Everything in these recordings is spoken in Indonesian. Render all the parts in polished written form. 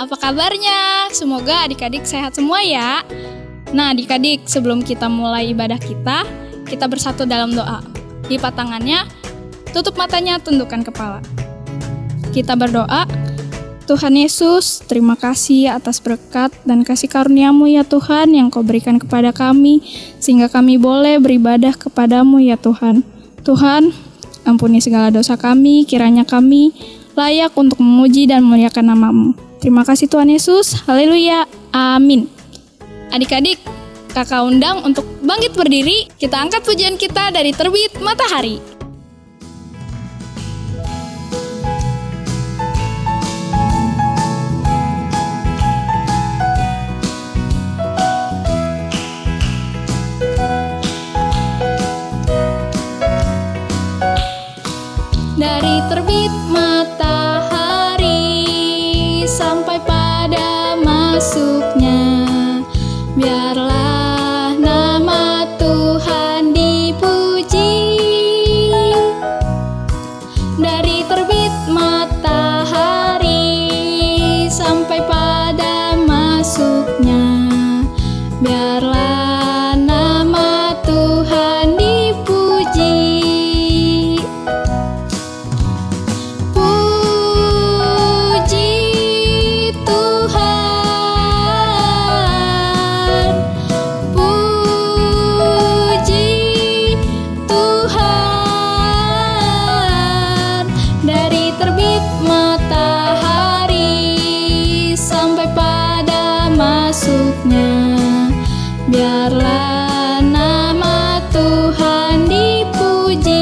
apa kabarnya? Semoga adik-adik sehat semua ya. Nah adik-adik, sebelum kita mulai ibadah kita bersatu dalam doa. Lipat tangannya, tutup matanya, tundukkan kepala. Kita berdoa. Tuhan Yesus, terima kasih atas berkat dan kasih karunia-Mu ya Tuhan yang Kau berikan kepada kami, sehingga kami boleh beribadah kepadamu ya Tuhan. Tuhan, ampuni segala dosa kami, kiranya kami layak untuk memuji dan memuliakan nama-Mu. Terima kasih Tuhan Yesus, haleluya, amin. Adik-adik, kakak undang untuk bangkit berdiri, kita angkat pujian kita dari Terbit Matahari. Dari terbit matahari sampai pada masuknya, biarlah nama Tuhan dipuji. Dari terbit matahari sampai pada masuknya, biarlah nama Tuhan dipuji. Biarlah nama Tuhan dipuji.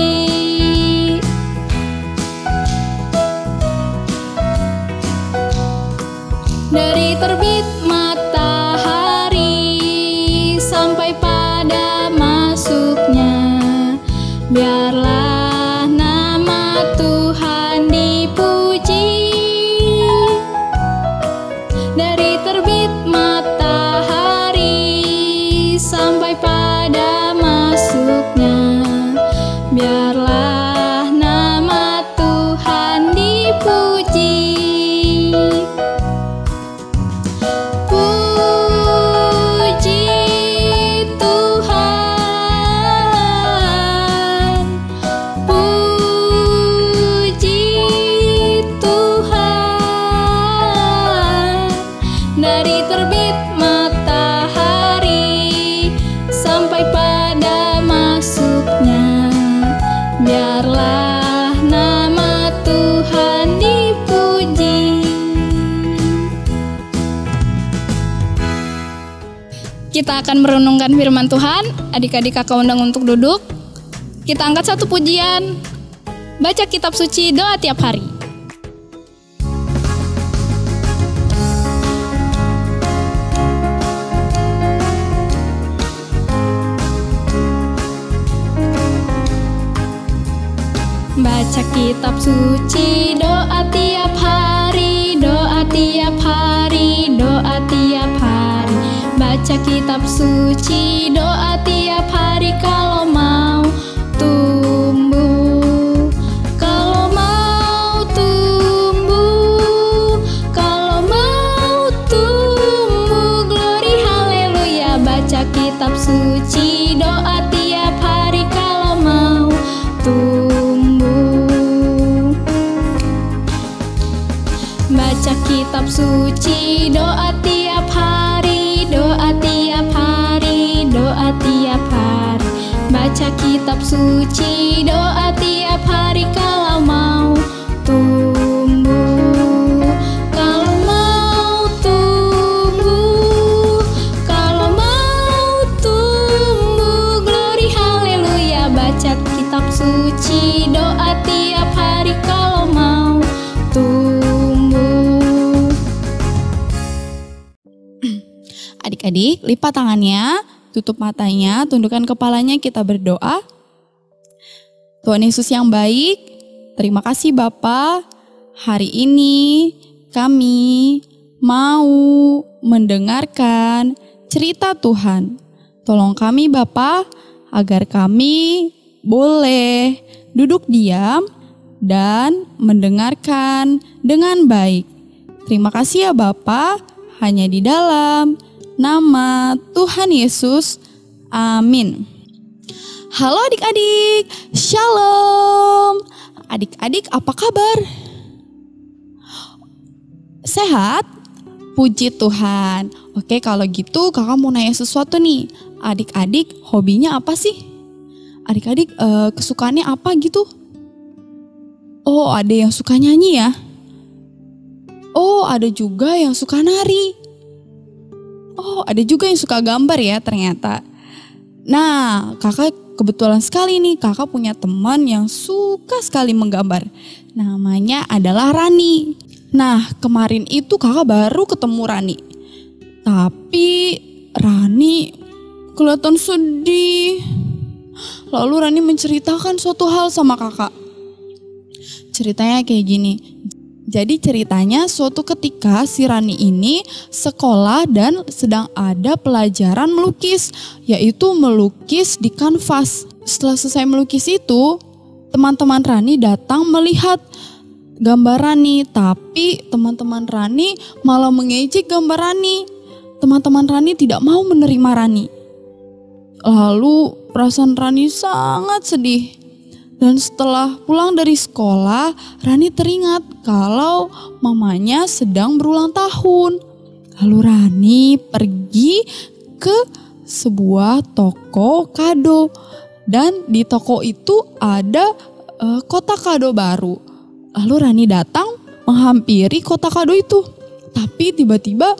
Dari terbit matahari sampai pada masuknya, biarlah nama Tuhan dipuji. Dari terbit matahari sampai pada masuknya, biarlah nama Tuhan dipuji. Puji Tuhan, puji Tuhan. Dari terbit matahari sampai pada masuknya, biarlah nama Tuhan dipuji. Kita akan merenungkan firman Tuhan. Adik-adik kakak undang untuk duduk. Kita angkat satu pujian, baca kitab suci, doa tiap hari. Baca kitab suci, doa tiap hari, doa tiap hari, doa tiap hari. Baca kitab suci, doa tiap hari kalau mau tumbuh, kalau mau tumbuh, kalau mau tumbuh. Glory haleluya. Baca kitab suci, doa tiap hari kalau mau tumbuh. Baca kitab suci, doa tiap hari, doa tiap hari, doa tiap hari. Baca kitab suci, doa tiap hari kalau mau tumbuh, kalau mau tumbuh, kalau mau tumbuh. Glory haleluya. Baca kitab suci, doa tiap hari kalau mau tumbuh. Adik-adik, lipat tangannya, tutup matanya, tundukkan kepalanya, kita berdoa. Tuhan Yesus yang baik, terima kasih Bapa. Hari ini kami mau mendengarkan cerita Tuhan. Tolong kami Bapa, agar kami boleh duduk diam dan mendengarkan dengan baik. Terima kasih ya Bapa, hanya di dalam nama Tuhan Yesus. Amin. Halo adik-adik, Shalom. Adik-adik apa kabar? Sehat? Puji Tuhan. Oke, kalau gitu kakak mau nanya sesuatu nih. Adik-adik hobinya apa sih? Adik-adik kesukaannya apa gitu? Oh, ada yang suka nyanyi ya? Oh, ada juga yang suka nari. Oh, ada juga yang suka gambar ya ternyata. Nah, kakak kebetulan sekali nih, kakak punya teman yang suka sekali menggambar. Namanya adalah Rani. Nah, kemarin itu kakak baru ketemu Rani. Tapi Rani kelihatan sedih. Lalu Rani menceritakan suatu hal sama kakak. Ceritanya kayak gini. Jadi ceritanya suatu ketika si Rani ini sekolah dan sedang ada pelajaran melukis, yaitu melukis di kanvas. Setelah selesai melukis itu, teman-teman Rani datang melihat gambar Rani, tapi teman-teman Rani malah mengejek gambar Rani. Teman-teman Rani tidak mau menerima Rani. Lalu perasaan Rani sangat sedih. Dan setelah pulang dari sekolah, Rani teringat kalau mamanya sedang berulang tahun. Lalu Rani pergi ke sebuah toko kado. Dan di toko itu ada kotak kado baru. Lalu Rani datang menghampiri kotak kado itu. Tapi tiba-tiba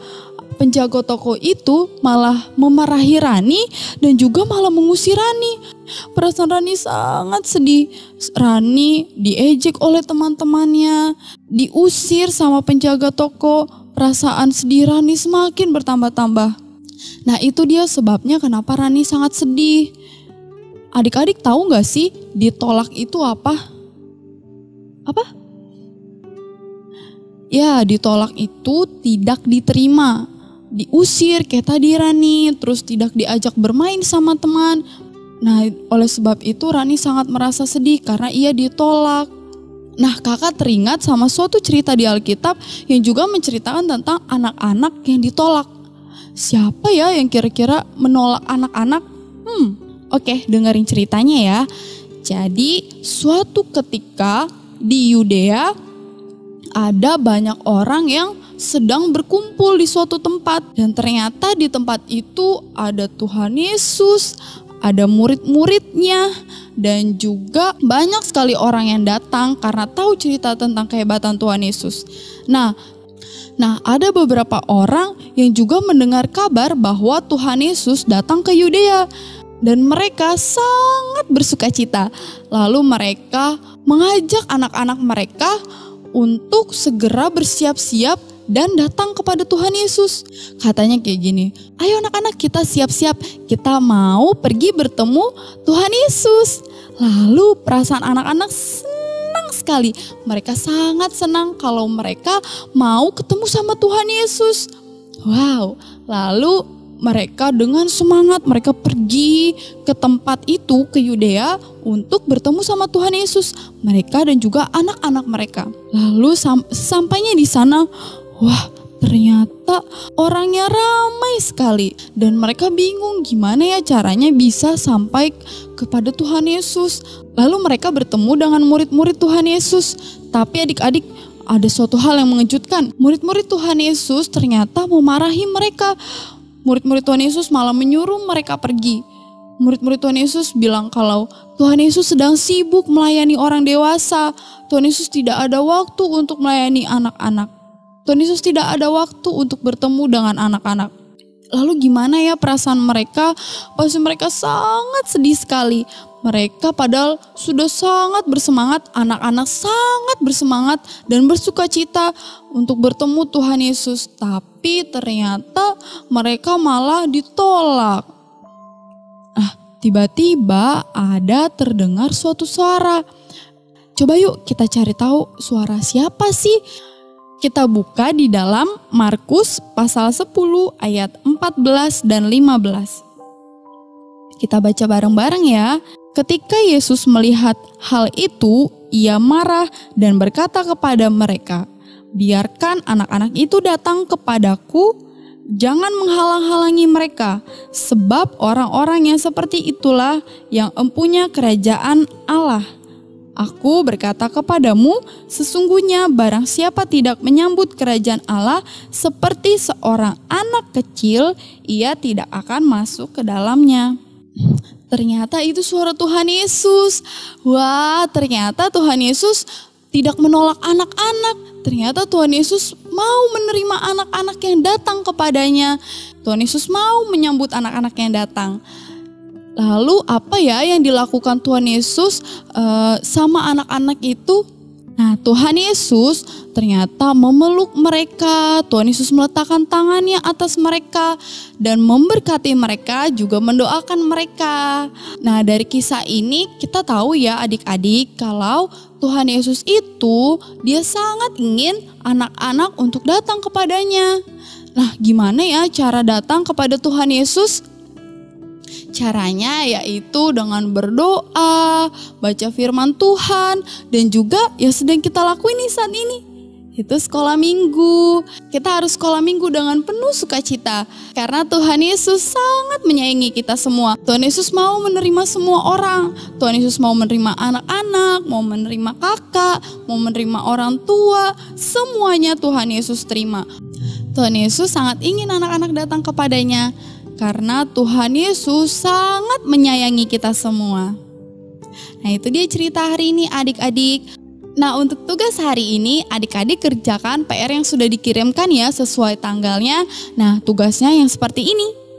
penjaga toko itu malah memarahi Rani dan juga malah mengusir Rani. Perasaan Rani sangat sedih. Rani diejek oleh teman-temannya, diusir sama penjaga toko. Perasaan sedih Rani semakin bertambah-tambah. Nah, itu dia sebabnya kenapa Rani sangat sedih. Adik-adik tahu gak sih ditolak itu apa? Apa? Ya, ditolak itu tidak diterima, diusir kayak tadi Rani, terus tidak diajak bermain sama teman. Nah, oleh sebab itu Rani sangat merasa sedih karena ia ditolak. Nah, kakak teringat sama suatu cerita di Alkitab yang juga menceritakan tentang anak-anak yang ditolak. Siapa ya yang kira-kira menolak anak-anak? Oke, dengerin ceritanya ya. Jadi, suatu ketika di Yudea ada banyak orang yang sedang berkumpul di suatu tempat. Dan ternyata di tempat itu ada Tuhan Yesus, ada murid-muridnya, dan juga banyak sekali orang yang datang karena tahu cerita tentang kehebatan Tuhan Yesus. Nah, ada beberapa orang yang juga mendengar kabar bahwa Tuhan Yesus datang ke Yudea. Dan mereka sangat bersukacita. Lalu mereka mengajak anak-anak mereka untuk segera bersiap-siap dan datang kepada Tuhan Yesus. Katanya kayak gini, ayo anak-anak kita siap-siap, kita mau pergi bertemu Tuhan Yesus. Lalu perasaan anak-anak senang sekali. Mereka sangat senang kalau mereka mau ketemu sama Tuhan Yesus. Wow, lalu mereka dengan semangat mereka pergi ke tempat itu, ke Yudea untuk bertemu sama Tuhan Yesus. Mereka dan juga anak-anak mereka. Lalu sampainya di sana, wah ternyata orangnya ramai sekali. Dan mereka bingung gimana ya caranya bisa sampai kepada Tuhan Yesus. Lalu mereka bertemu dengan murid-murid Tuhan Yesus. Tapi adik-adik, ada suatu hal yang mengejutkan. Murid-murid Tuhan Yesus ternyata memarahi mereka. Murid-murid Tuhan Yesus malah menyuruh mereka pergi. Murid-murid Tuhan Yesus bilang kalau Tuhan Yesus sedang sibuk melayani orang dewasa. Tuhan Yesus tidak ada waktu untuk melayani anak-anak. Tuhan Yesus tidak ada waktu untuk bertemu dengan anak-anak. Lalu gimana ya perasaan mereka? Pasti mereka sangat sedih sekali. Mereka padahal sudah sangat bersemangat, anak-anak sangat bersemangat dan bersukacita untuk bertemu Tuhan Yesus. Tapi ternyata mereka malah ditolak. Tiba-tiba ada terdengar suatu suara. Coba yuk kita cari tahu suara siapa sih? Kita buka di dalam Markus pasal 10 ayat 14 dan 15. Kita baca bareng-bareng ya. Ketika Yesus melihat hal itu, ia marah dan berkata kepada mereka, Biarkan anak-anak itu datang kepadaku, jangan menghalang-halangi mereka, sebab orang-orang yang seperti itulah yang empunya kerajaan Allah. Aku berkata kepadamu, sesungguhnya barang siapa tidak menyambut kerajaan Allah seperti seorang anak kecil, ia tidak akan masuk ke dalamnya. Ternyata itu suara Tuhan Yesus. Wah, ternyata Tuhan Yesus tidak menolak anak-anak. Ternyata Tuhan Yesus mau menerima anak-anak yang datang kepadanya. Tuhan Yesus mau menyambut anak-anak yang datang. Lalu apa ya yang dilakukan Tuhan Yesus sama anak-anak itu? Nah, Tuhan Yesus ternyata memeluk mereka. Tuhan Yesus meletakkan tangannya atas mereka dan memberkati mereka, juga mendoakan mereka. Nah, dari kisah ini kita tahu ya adik-adik, kalau Tuhan Yesus itu dia sangat ingin anak-anak untuk datang kepadanya. Nah, gimana ya cara datang kepada Tuhan Yesus? Caranya yaitu dengan berdoa, baca firman Tuhan, dan juga yang sedang kita lakuin nih saat ini, itu sekolah minggu. Kita harus sekolah minggu dengan penuh sukacita karena Tuhan Yesus sangat menyayangi kita semua. Tuhan Yesus mau menerima semua orang. Tuhan Yesus mau menerima anak-anak, mau menerima kakak, mau menerima orang tua, semuanya Tuhan Yesus terima. Tuhan Yesus sangat ingin anak-anak datang kepadanya karena Tuhan Yesus sangat menyayangi kita semua. Nah, itu dia cerita hari ini adik-adik. Nah, untuk tugas hari ini adik-adik kerjakan PR yang sudah dikirimkan ya sesuai tanggalnya. Nah, tugasnya yang seperti ini.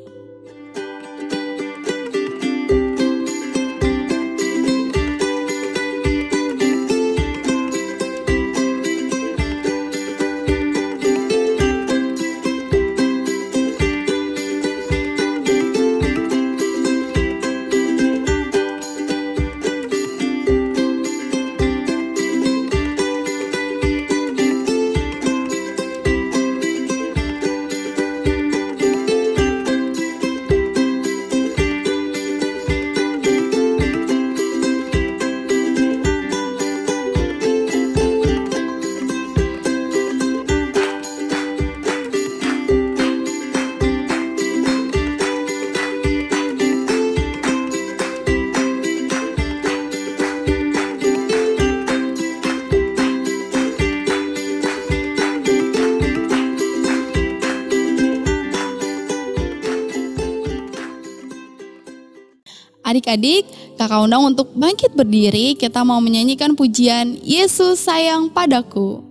Adik-adik, kakak undang untuk bangkit berdiri, kita mau menyanyikan pujian Yesus sayang padaku.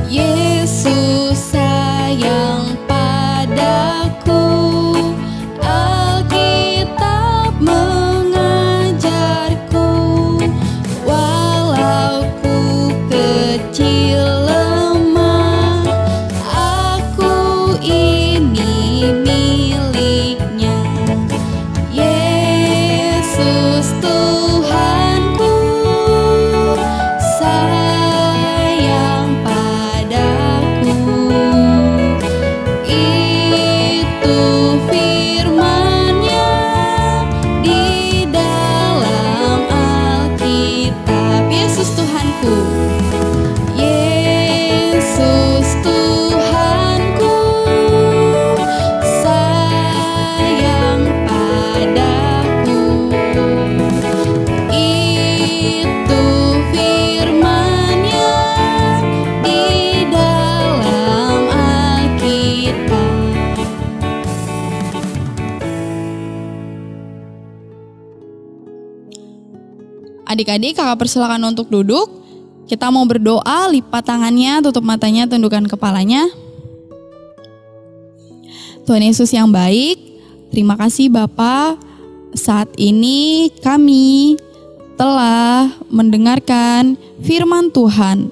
Yesus sayang padaku, Alkitab mengajarku, walau ku kecil lemah, aku ini miliknya. Yesus Tuhanku sayang padaku, itu firman-Nya di dalam Alkitab. Yesus Tuhanku, Yesus Tuhanku sayang padaku, itu firman-Nya di dalam Alkitab. Adik-adik, kakak persilakan untuk duduk. Kita mau berdoa, lipat tangannya, tutup matanya, tundukkan kepalanya. Tuhan Yesus yang baik, terima kasih Bapa. Saat ini kami telah mendengarkan firman Tuhan.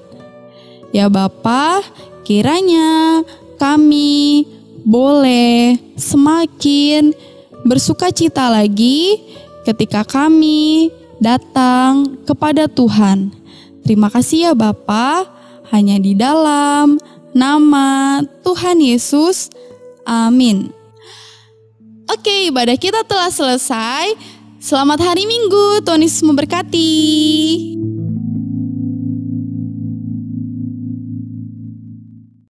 Ya Bapa, kiranya kami boleh semakin bersukacita lagi ketika kami datang kepada Tuhan. Terima kasih ya Bapa, hanya di dalam nama Tuhan Yesus. Amin. Oke, ibadah kita telah selesai. Selamat hari Minggu, Tuhan Yesus memberkati.